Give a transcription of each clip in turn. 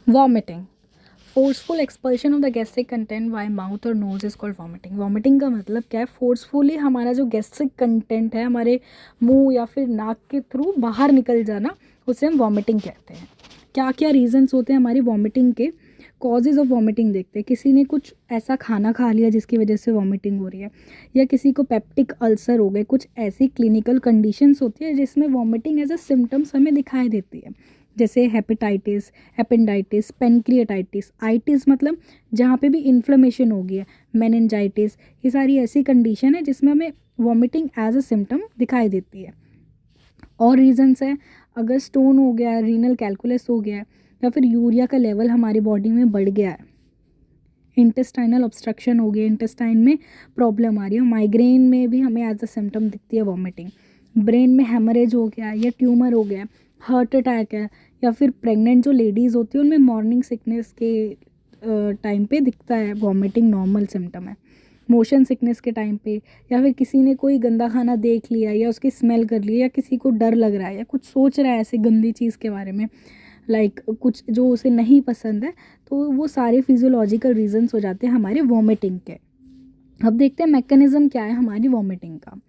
Vomiting, forceful expulsion of the gastric content by mouth और nose is called vomiting. Vomiting का मतलब क्या है? फोर्सफुली हमारा जो गैस्ट्रिक कंटेंट है हमारे मुंह या फिर नाक के थ्रू बाहर निकल जाना, उसे हम वॉमिटिंग कहते हैं। क्या क्या रीजंस होते हैं हमारी वॉमिटिंग के? कॉजेज़ ऑफ वॉमिटिंग देखते हैं। किसी ने कुछ ऐसा खाना खा लिया जिसकी वजह से वॉमिटिंग हो रही है, या किसी को पेप्टिक अल्सर हो गए, कुछ ऐसी क्लिनिकल कंडीशंस होती है जिसमें वॉमिटिंग एज अ सिम्टम्स हमें दिखाई देती है, जैसे हेपेटाइटिस, एपेंडाइटिस, पेनक्रिएटाइटिस, आइटिस मतलब जहाँ पे भी इन्फ्लेमेशन हो गई है, मेनिंजाइटिस, ये सारी ऐसी कंडीशन है जिसमें हमें वॉमिटिंग एज अ सिम्टम दिखाई देती है। और रीजंस है, अगर स्टोन हो गया है, रीनल कैलकुलस हो गया है, या फिर यूरिया का लेवल हमारी बॉडी में बढ़ गया है, इंटेस्टाइनल ऑब्स्ट्रक्शन हो गया, इंटेस्टाइन में प्रॉब्लम आ रही है, माइग्रेन में भी हमें एज अ सिम्टम दिखती है वॉमिटिंग, ब्रेन में हेमरेज हो गया या ट्यूमर हो गया, हार्ट अटैक है, या फिर प्रेग्नेंट जो लेडीज़ होती है उनमें मॉर्निंग सिकनेस के टाइम पे दिखता है वॉमिटिंग, नॉर्मल सिम्टम है। मोशन सिकनेस के टाइम पे, या फिर किसी ने कोई गंदा खाना देख लिया या उसकी स्मेल कर ली, या किसी को डर लग रहा है या कुछ सोच रहा है ऐसे गंदी चीज़ के बारे में, लाइक कुछ जो उसे नहीं पसंद है, तो वो सारे फिजियोलॉजिकल रीजंस हो जाते हैं हमारे वॉमिटिंग के। अब देखते हैं मैकेनिज्म क्या है हमारी वॉमिटिंग का।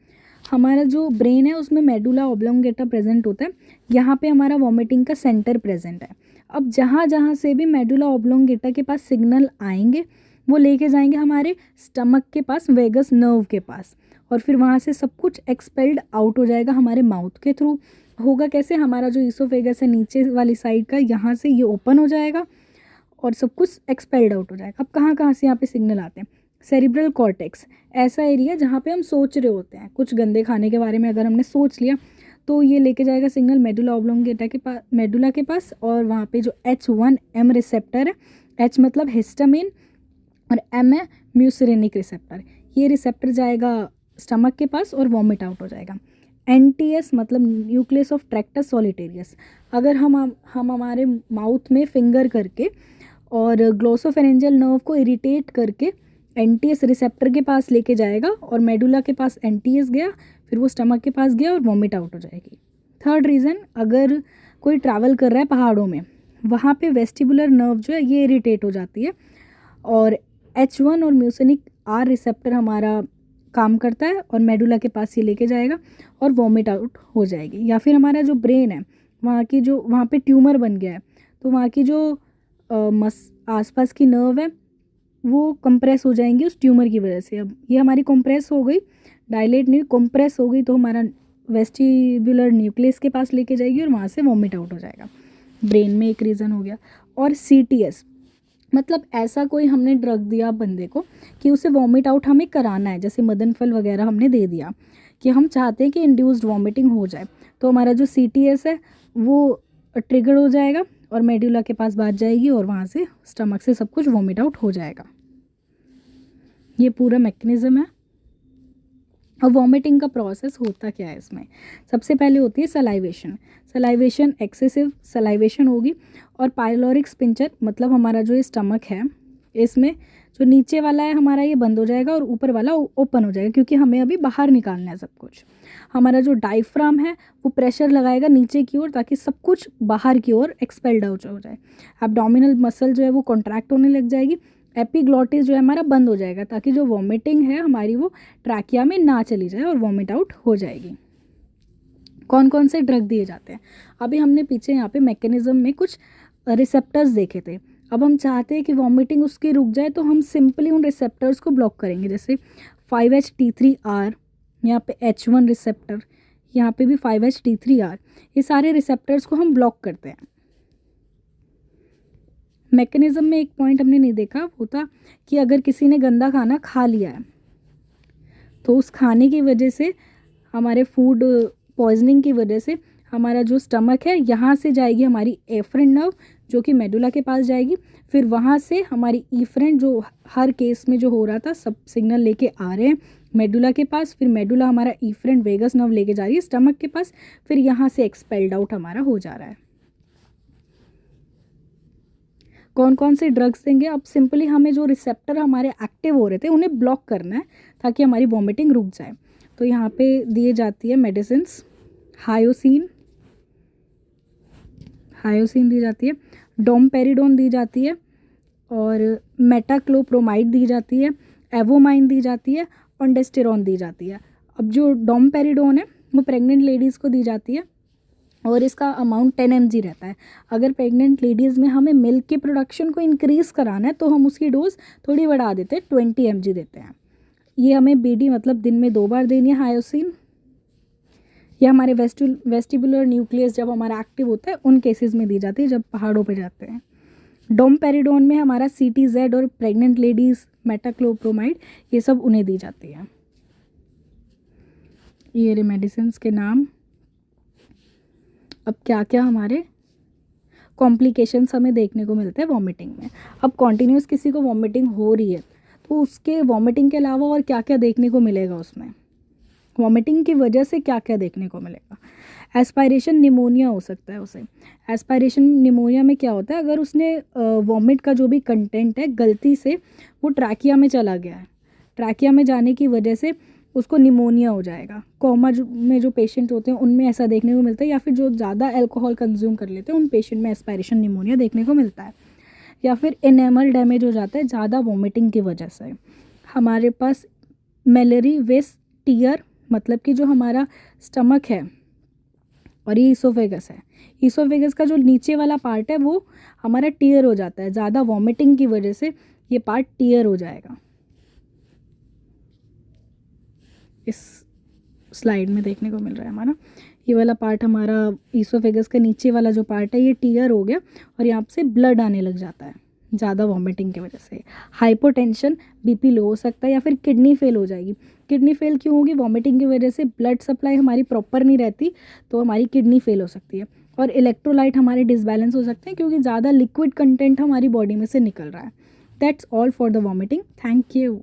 हमारा जो ब्रेन है उसमें मेडुला ऑब्लोंगेटा प्रेजेंट होता है, यहाँ पे हमारा वॉमिटिंग का सेंटर प्रेजेंट है। अब जहाँ जहाँ से भी मेडुला ऑब्लोंगेटा के पास सिग्नल आएंगे वो लेके जाएंगे हमारे स्टमक के पास, वेगस नर्व के पास, और फिर वहाँ से सब कुछ एक्सपेल्ड आउट हो जाएगा हमारे माउथ के थ्रू। होगा कैसे? हमारा जो ईसोफेगस है नीचे वाली साइड का, यहाँ से ये ओपन हो जाएगा और सब कुछ एक्सपेल्ड आउट हो जाएगा। अब कहाँ कहाँ से यहाँ पे सिग्नल आते हैं? सेरिब्रल कॉर्टेक्स, ऐसा एरिया जहाँ पे हम सोच रहे होते हैं, कुछ गंदे खाने के बारे में अगर हमने सोच लिया तो ये लेके जाएगा सिग्नल मेडुला ऑब्लोंगेटा के पास, मेडुला के पास, और वहाँ पे जो H1M रिसेप्टर है, H मतलब हिस्टामिन और M है म्यूसिरेनिक रिसेप्टर, ये रिसेप्टर जाएगा स्टमक के पास और वॉमिट आउट हो जाएगा। NTS मतलब न्यूक्लियस ऑफ ट्रैक्टस सॉलिटेरियस, अगर हम हमारे माउथ में फिंगर करके और ग्लोसोफेरेंजियल नर्व को इरिटेट करके NTS रिसेप्टर के पास लेके जाएगा, और मेडुला के पास NTS गया, फिर वो स्टमक के पास गया और वॉमिट आउट हो जाएगी। थर्ड रीज़न, अगर कोई ट्रैवल कर रहा है पहाड़ों में, वहाँ पे वेस्टिबुलर नर्व जो है ये इरिटेट हो जाती है, और H1 और म्यूसिनिक R रिसेप्टर हमारा काम करता है और मेडुला के पास ये लेके जाएगा और वॉमिट आउट हो जाएगी। या फिर हमारा जो ब्रेन है, वहाँ पे ट्यूमर बन गया है, तो वहाँ की जो आसपास की नर्व है वो कंप्रेस हो जाएंगी उस ट्यूमर की वजह से। अब ये हमारी कंप्रेस हो गई, डायलेट नहीं, कंप्रेस हो गई, तो हमारा वेस्टिबुलर न्यूक्लियस के पास लेके जाएगी और वहाँ से वॉमिट आउट हो जाएगा। ब्रेन में एक रीज़न हो गया। और CTS मतलब ऐसा कोई हमने ड्रग दिया बंदे को कि उसे वॉमिट आउट हमें कराना है, जैसे मदन फल वगैरह हमने दे दिया कि हम चाहते हैं कि इंड्यूस्ड वॉमिटिंग हो जाए, तो हमारा जो CTS है वो ट्रिगर हो जाएगा और मेडुला के पास बात जाएगी और वहाँ से स्टमक से सब कुछ वॉमिट आउट हो जाएगा। ये पूरा मैकेनिज्म है। और वॉमिटिंग का प्रोसेस होता क्या है इसमें? सबसे पहले होती है सलाइवेशन। सलाइवेशन, एक्सेसिव सलाइवेशन होगी, और पाइलोरिक स्पिंचर मतलब हमारा जो ये स्टमक है, इसमें जो नीचे वाला है हमारा ये बंद हो जाएगा और ऊपर वाला ओपन हो जाएगा, क्योंकि हमें अभी बाहर निकालना है सब कुछ। हमारा जो डायफ्राम है वो प्रेशर लगाएगा नीचे की ओर ताकि सब कुछ बाहर की ओर एक्सपेल्ड आउट हो जाए। एब्डोमिनल मसल जो है वो कॉन्ट्रैक्ट होने लग जाएगी। एपिग्लॉटिस जो है हमारा बंद हो जाएगा ताकि जो वॉमिटिंग है हमारी वो ट्रैकिया में ना चली जाए और वॉमिट आउट हो जाएगी। कौन कौन से ड्रग दिए जाते हैं? अभी हमने पीछे यहाँ पे मैकेनिज्म में कुछ रिसेप्टर्स देखे थे। अब हम चाहते हैं कि वॉमिटिंग उसकी रुक जाए, तो हम सिंपली उन रिसेप्टर्स को ब्लॉक करेंगे, जैसे 5-HT3R, यहाँ पे H1 रिसेप्टर, यहाँ पे भी 5-HT3R, ये सारे रिसेप्टर्स को हम ब्लॉक करते हैं। मैकेनिज्म में एक पॉइंट हमने नहीं देखा, वो था कि अगर किसी ने गंदा खाना खा लिया है तो उस खाने की वजह से, हमारे फूड पॉइजनिंग की वजह से, हमारा जो स्टमक है यहाँ से जाएगी हमारी एफरेंट नर्व जो कि मेडुला के पास जाएगी, फिर वहाँ से हमारी इफरेंट, जो हर केस में जो हो रहा था सब सिग्नल लेके आ रहे हैं मेडुला के पास, फिर मेडुला हमारा इफरेंट वेगस नर्व लेके जा रही है स्टमक के पास, फिर यहाँ से एक्सपेल्ड आउट हमारा हो जा रहा है। कौन कौन से ड्रग्स देंगे? अब सिंपली हमें जो रिसेप्टर हमारे एक्टिव हो रहे थे उन्हें ब्लॉक करना है ताकि हमारी वॉमिटिंग रुक जाए। तो यहाँ पे दिए जाती है मेडिसिन्स, हायोसिन दी जाती है, डोमपेरिडोन दी जाती है और मेटाक्लोप्रोमाइड दी जाती है, एवोमाइन दी जाती है, ऑन्डेस्टेरॉन दी जाती है। अब जो डोमपेरिडोन है वो प्रेग्नेंट लेडीज़ को दी जाती है और इसका अमाउंट 10 mg रहता है। अगर प्रेग्नेंट लेडीज़ में हमें मिल्क के प्रोडक्शन को इंक्रीज़ कराना है तो हम उसकी डोज थोड़ी बढ़ा देते हैं, 20 mg देते हैं। ये हमें बीडी मतलब दिन में 2 बार देनी है हायोसिन। यह हमारे वेस्टिबुलर न्यूक्लियस जब हमारा एक्टिव होता है उन केसेस में दी जाती है जब पहाड़ों पे जाते हैं। डोमपेरिडोन में हमारा CTZ और प्रेग्नेंट लेडीज़ मेटाक्लोप्रोमाइड ये सब उन्हें दी जाती है। ये रहे मेडिसिन के नाम। अब क्या क्या हमारे कॉम्प्लिकेशंस हमें देखने को मिलते हैं वॉमिटिंग में। अब कॉन्टिन्यूस किसी को वॉमिटिंग हो रही है तो उसके वॉमिटिंग के अलावा और क्या क्या देखने को मिलेगा उसमें, वॉमिटिंग की वजह से क्या क्या देखने को मिलेगा। एस्पायरेशन निमोनिया हो सकता है उसे। एस्पायरेशन निमोनिया में क्या होता है, अगर उसने वॉमिट का जो भी कंटेंट है गलती से वो ट्रैकिया में चला गया है, ट्रैकिया में जाने की वजह से उसको निमोनिया हो जाएगा। कोमा में जो पेशेंट होते हैं उनमें ऐसा देखने को मिलता है, या फिर जो ज़्यादा अल्कोहल कंज्यूम कर लेते हैं उन पेशेंट में एस्पायरेशन निमोनिया देखने को मिलता है। या फिर एनेमल डैमेज हो जाता है ज़्यादा वॉमिटिंग की वजह से। हमारे पास मेलरी वेस टीयर मतलब कि जो हमारा स्टमक है और ये ईसोफेगस है, ईसोफेगस का जो नीचे वाला पार्ट है वो हमारा टीयर हो जाता है, ज़्यादा वॉमिटिंग की वजह से ये पार्ट टीयर हो जाएगा। इस स्लाइड में देखने को मिल रहा है हमारा ये वाला पार्ट, हमारा ईसोफेगस का नीचे वाला जो पार्ट है ये टीयर हो गया और यहाँ से ब्लड आने लग जाता है ज़्यादा वॉमिटिंग की वजह से। हाइपोटेंशन, बीपी लो हो सकता है या फिर किडनी फेल हो जाएगी। किडनी फेल क्यों होगी, वॉमिटिंग की वजह से ब्लड सप्लाई हमारी प्रॉपर नहीं रहती तो हमारी किडनी फेल हो सकती है। और इलेक्ट्रोलाइट हमारे डिसबैलेंस हो सकते हैं क्योंकि ज़्यादा लिक्विड कंटेंट हमारी बॉडी में से निकल रहा है। That's all for the vomiting. Thank you.